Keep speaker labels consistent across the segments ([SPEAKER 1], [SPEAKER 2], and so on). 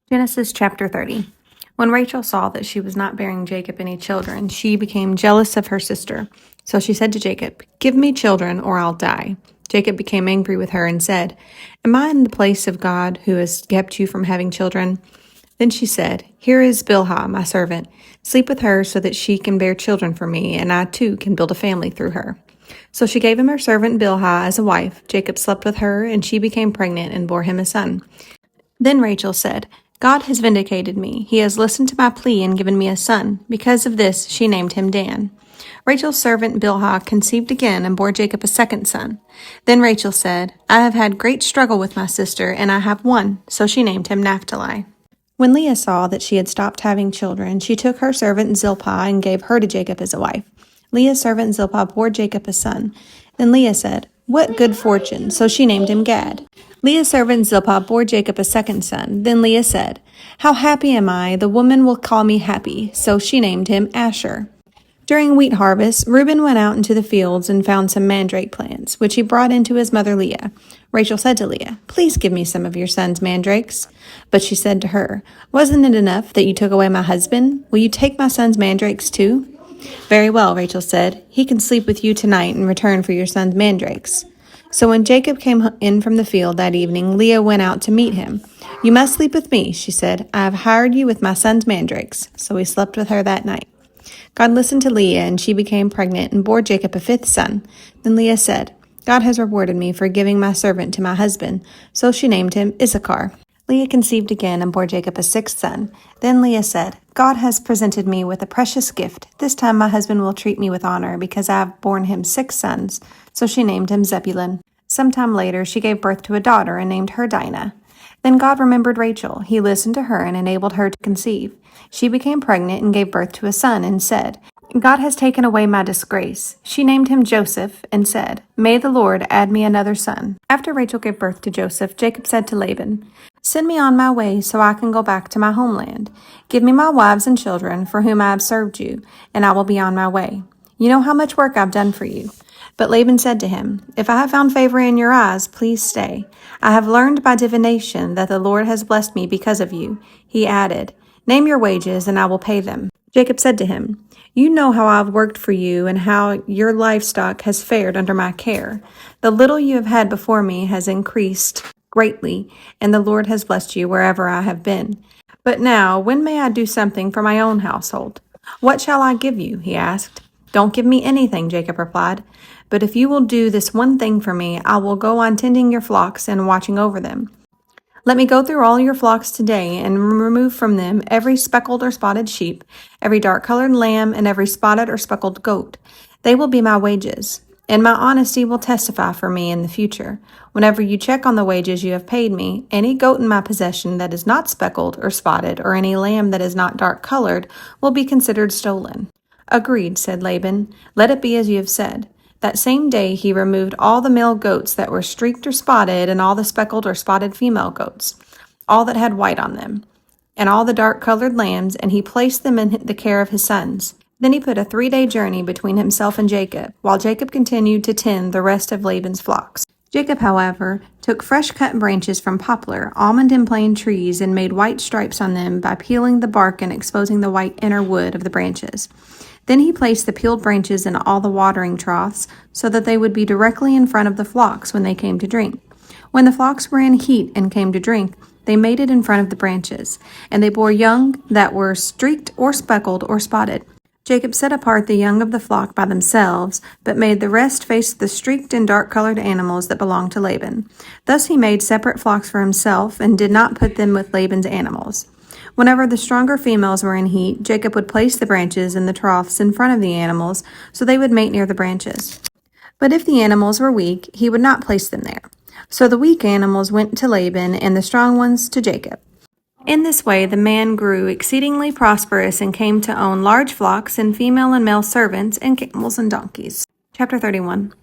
[SPEAKER 1] Genesis chapter 30. When Rachel saw that she was not bearing Jacob any children, she became jealous of her sister. So she said to Jacob, "Give me children, or I'll die." Jacob became angry with her and said, "Am I in the place of God who has kept you from having children?" Then she said, "Here is Bilhah, my servant. Sleep with her so that she can bear children for me, and I too can build a family through her." So she gave him her servant Bilhah as a wife. Jacob slept with her, and she became pregnant and bore him a son. Then Rachel said, "God has vindicated me. He has listened to my plea and given me a son." Because of this, she named him Dan. Rachel's servant Bilhah conceived again and bore Jacob a second son. Then Rachel said, "I have had great struggle with my sister, and I have won." So she named him Naphtali. When Leah saw that she had stopped having children, she took her servant Zilpah and gave her to Jacob as a wife. Leah's servant Zilpah bore Jacob a son. Then Leah said, "What good fortune!" So she named him Gad. Leah's servant Zilpah bore Jacob a second son. Then Leah said, "How happy am I! The woman will call me happy." So she named him Asher. During wheat harvest, Reuben went out into the fields and found some mandrake plants, which he brought in to his mother Leah. Rachel said to Leah, "Please give me some of your son's mandrakes." But she said to her, "Wasn't it enough that you took away my husband? Will you take my son's mandrakes too?" "Very well," Rachel said. "He can sleep with you tonight in return for your son's mandrakes." So when Jacob came in from the field that evening, Leah went out to meet him. "You must sleep with me," she said. "I have hired you with my son's mandrakes." So he slept with her that night. God listened to Leah, and she became pregnant and bore Jacob a fifth son. Then Leah said, "God has rewarded me for giving my servant to my husband." So she named him Issachar. Leah conceived again and bore Jacob a sixth son. Then Leah said, "God has presented me with a precious gift. This time my husband will treat me with honor because I have borne him 6 sons." So she named him Zebulun. Sometime later, she gave birth to a daughter and named her Dinah. Then God remembered Rachel. He listened to her and enabled her to conceive. She became pregnant and gave birth to a son and said, "God has taken away my disgrace." She named him Joseph and said, "May the Lord add me another son." After Rachel gave birth to Joseph, Jacob said to Laban, "Send me on my way so I can go back to my homeland. Give me my wives and children for whom I have served you, and I will be on my way. You know how much work I've done for you." But Laban said to him, "If I have found favor in your eyes, please stay. I have learned by divination that the Lord has blessed me because of you." He added, "Name your wages, and I will pay them." Jacob said to him, "You know how I have worked for you and how your livestock has fared under my care. The little you have had before me has increased greatly, and the Lord has blessed you wherever I have been. But now, when may I do something for my own household?" "What shall I give you?" he asked. "Don't give me anything," Jacob replied. "But if you will do this one thing for me, I will go on tending your flocks and watching over them. Let me go through all your flocks today and remove from them every speckled or spotted sheep, every dark-colored lamb, and every spotted or speckled goat. They will be my wages, and my honesty will testify for me in the future. Whenever you check on the wages you have paid me, any goat in my possession that is not speckled or spotted, or any lamb that is not dark-colored, will be considered stolen." "Agreed," said Laban. "Let it be as you have said." That same day he removed all the male goats that were streaked or spotted, and all the speckled or spotted female goats, all that had white on them, and all the dark-colored lambs, and he placed them in the care of his sons. Then he put a 3-day journey between himself and Jacob, while Jacob continued to tend the rest of Laban's flocks. Jacob, however, took fresh-cut branches from poplar, almond, and plane trees, and made white stripes on them by peeling the bark and exposing the white inner wood of the branches. Then he placed the peeled branches in all the watering troughs, so that they would be directly in front of the flocks when they came to drink. When the flocks were in heat and came to drink, they mated in front of the branches, and they bore young that were streaked or speckled or spotted. Jacob set apart the young of the flock by themselves, but made the rest face the streaked and dark-colored animals that belonged to Laban. Thus he made separate flocks for himself, and did not put them with Laban's animals. Whenever the stronger females were in heat, Jacob would place the branches in the troughs in front of the animals, so they would mate near the branches. But if the animals were weak, he would not place them there. So the weak animals went to Laban, and the strong ones to Jacob. In this way the man grew exceedingly prosperous and came to own large flocks and female and male servants and camels and donkeys. Chapter 31.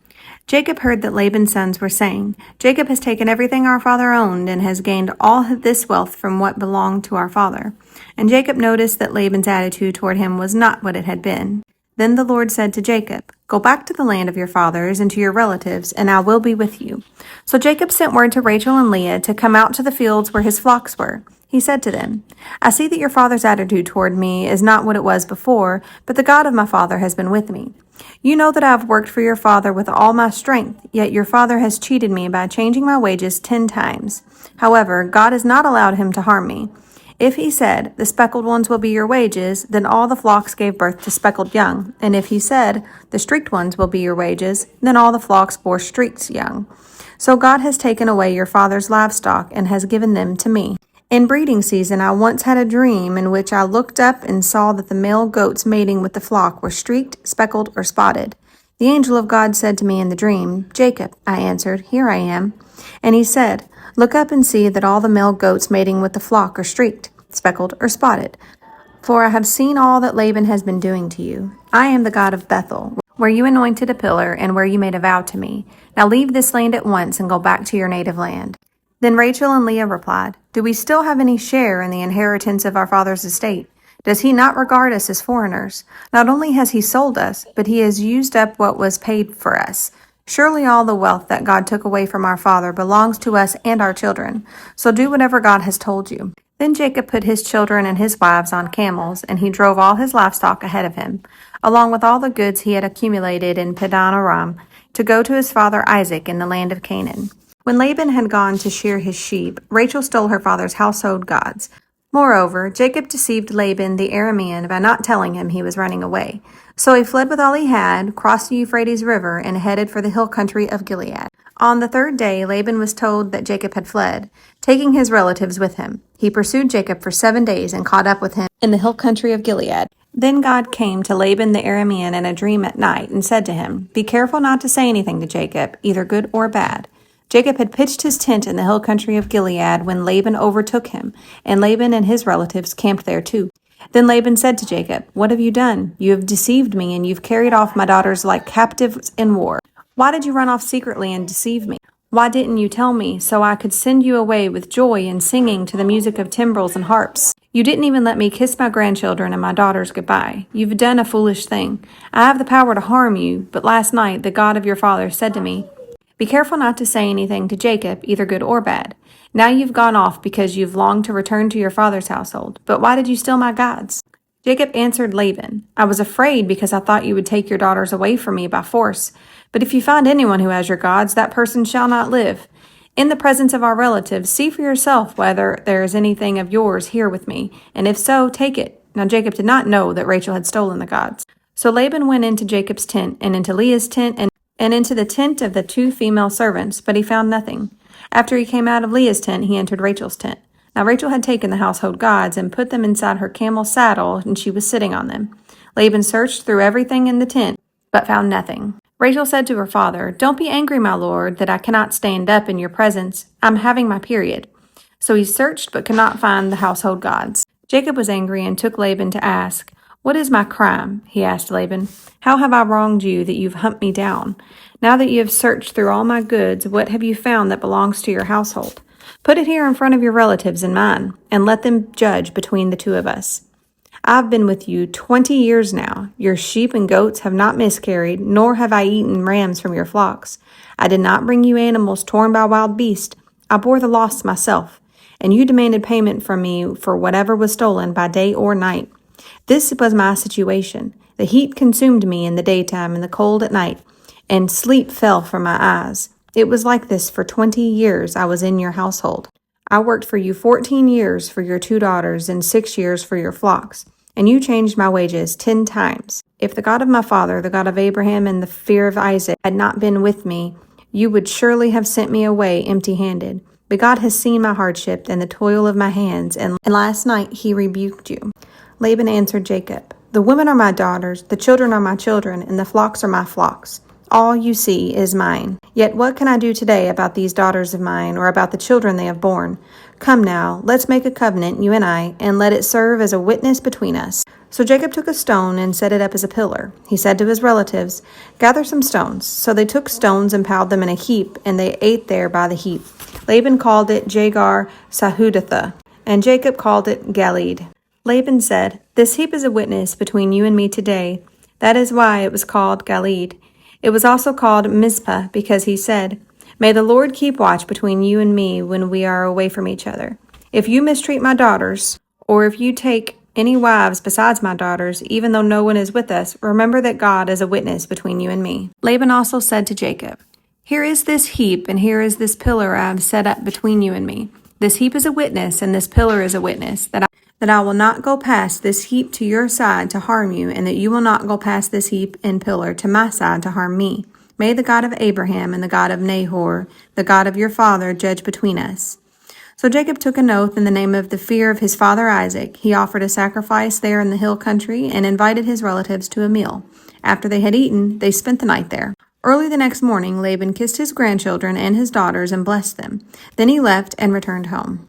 [SPEAKER 1] Jacob heard that Laban's sons were saying, "Jacob has taken everything our father owned and has gained all this wealth from what belonged to our father." And Jacob noticed that Laban's attitude toward him was not what it had been. Then the Lord said to Jacob, "Go back to the land of your fathers and to your relatives, and I will be with you." So Jacob sent word to Rachel and Leah to come out to the fields where his flocks were. He said to them, I see that your father's attitude toward me is not what it was before, but the God of my father has been with me. You know that I have worked for your father with all my strength, yet your father has cheated me by changing my wages 10 times. However, God has not allowed him to harm me. If he said, the speckled ones will be your wages, then all the flocks gave birth to speckled young. And if he said, the streaked ones will be your wages, then all the flocks bore streaked young. So God has taken away your father's livestock and has given them to me. In breeding season, I once had a dream in which I looked up and saw that the male goats mating with the flock were streaked, speckled, or spotted. The angel of God said to me in the dream, Jacob. I answered, Here I am. And he said, Look up and see that all the male goats mating with the flock are streaked, speckled, or spotted. For I have seen all that Laban has been doing to you. I am the God of Bethel, where you anointed a pillar and where you made a vow to me. Now leave this land at once and go back to your native land. Then Rachel and Leah replied, Do we still have any share in the inheritance of our father's estate? Does he not regard us as foreigners? Not only has he sold us, but he has used up what was paid for us. Surely all the wealth that God took away from our father belongs to us and our children. So do whatever God has told you. Then Jacob put his children and his wives on camels, and he drove all his livestock ahead of him, along with all the goods he had accumulated in Padan Aram, to go to his father Isaac in the land of Canaan. When Laban had gone to shear his sheep, Rachel stole her father's household gods. Moreover, Jacob deceived Laban the Aramean by not telling him he was running away. So he fled with all he had, crossed the Euphrates River, and headed for the hill country of Gilead. On the third day, Laban was told that Jacob had fled, taking his relatives with him. He pursued Jacob for 7 days and caught up with him in the hill country of Gilead. Then God came to Laban the Aramean in a dream at night and said to him, Be careful not to say anything to Jacob, either good or bad. Jacob had pitched his tent in the hill country of Gilead when Laban overtook him, and Laban and his relatives camped there too. Then Laban said to Jacob, What have you done? You have deceived me, and you've carried off my daughters like captives in war. Why did you run off secretly and deceive me? Why didn't you tell me, so I could send you away with joy and singing to the music of timbrels and harps? You didn't even let me kiss my grandchildren and my daughters goodbye. You've done a foolish thing. I have the power to harm you, but last night the God of your father said to me, Be careful not to say anything to Jacob, either good or bad. Now you've gone off because you've longed to return to your father's household. But why did you steal my gods? Jacob answered Laban, I was afraid because I thought you would take your daughters away from me by force. But if you find anyone who has your gods, that person shall not live. In the presence of our relatives, see for yourself whether there is anything of yours here with me, and if so, take it. Now Jacob did not know that Rachel had stolen the gods. So Laban went into Jacob's tent, and into Leah's tent, and into the tent of the 2 female servants, but he found nothing. After he came out of Leah's tent, he entered Rachel's tent. Now Rachel had taken the household gods and put them inside her camel's saddle, and she was sitting on them. Laban searched through everything in the tent, but found nothing. Rachel said to her father, Don't be angry, my lord, that I cannot stand up in your presence. I'm having my period. So he searched, but could not find the household gods. Jacob was angry and took Laban to ask, What is my crime? He asked Laban. How have I wronged you that you've hunted me down? Now that you have searched through all my goods, what have you found that belongs to your household? Put it here in front of your relatives and mine, and let them judge between the 2 of us. I've been with you 20 years now. Your sheep and goats have not miscarried, nor have I eaten rams from your flocks. I did not bring you animals torn by wild beasts. I bore the loss myself, and you demanded payment from me for whatever was stolen by day or night. This was my situation. The heat consumed me in the daytime and the cold at night, and sleep fell from my eyes. It was like this for 20 years I was in your household. I worked for you 14 years for your 2 daughters and 6 years for your flocks, and you changed my wages 10 times. If the God of my father, the God of Abraham and the fear of Isaac, had not been with me, you would surely have sent me away empty-handed. But God has seen my hardship and the toil of my hands, and last night he rebuked you. Laban answered Jacob, The women are my daughters, the children are my children, and the flocks are my flocks. All you see is mine. Yet what can I do today about these daughters of mine, or about the children they have borne? Come now, let's make a covenant, you and I, and let it serve as a witness between us. So Jacob took a stone and set it up as a pillar. He said to his relatives, Gather some stones. So they took stones and piled them in a heap, and they ate there by the heap. Laban called it Jagar Sahudatha, and Jacob called it Galeed. Laban said, This heap is a witness between you and me today. That is why it was called Galeed. It was also called Mizpah, because he said, May the Lord keep watch between you and me when we are away from each other. If you mistreat my daughters, or if you take any wives besides my daughters, even though no one is with us, remember that God is a witness between you and me." Laban also said to Jacob, "Here is this heap, and here is this pillar I have set up between you and me. This heap is a witness, and this pillar is a witness, that I will not go past this heap to your side to harm you, and that you will not go past this heap and pillar to my side to harm me. May the God of Abraham and the God of Nahor, the God of your father, judge between us." So Jacob took an oath in the name of the fear of his father Isaac. He offered a sacrifice there in the hill country and invited his relatives to a meal. After they had eaten, they spent the night there. Early the next morning, Laban kissed his grandchildren and his daughters and blessed them. Then he left and returned home.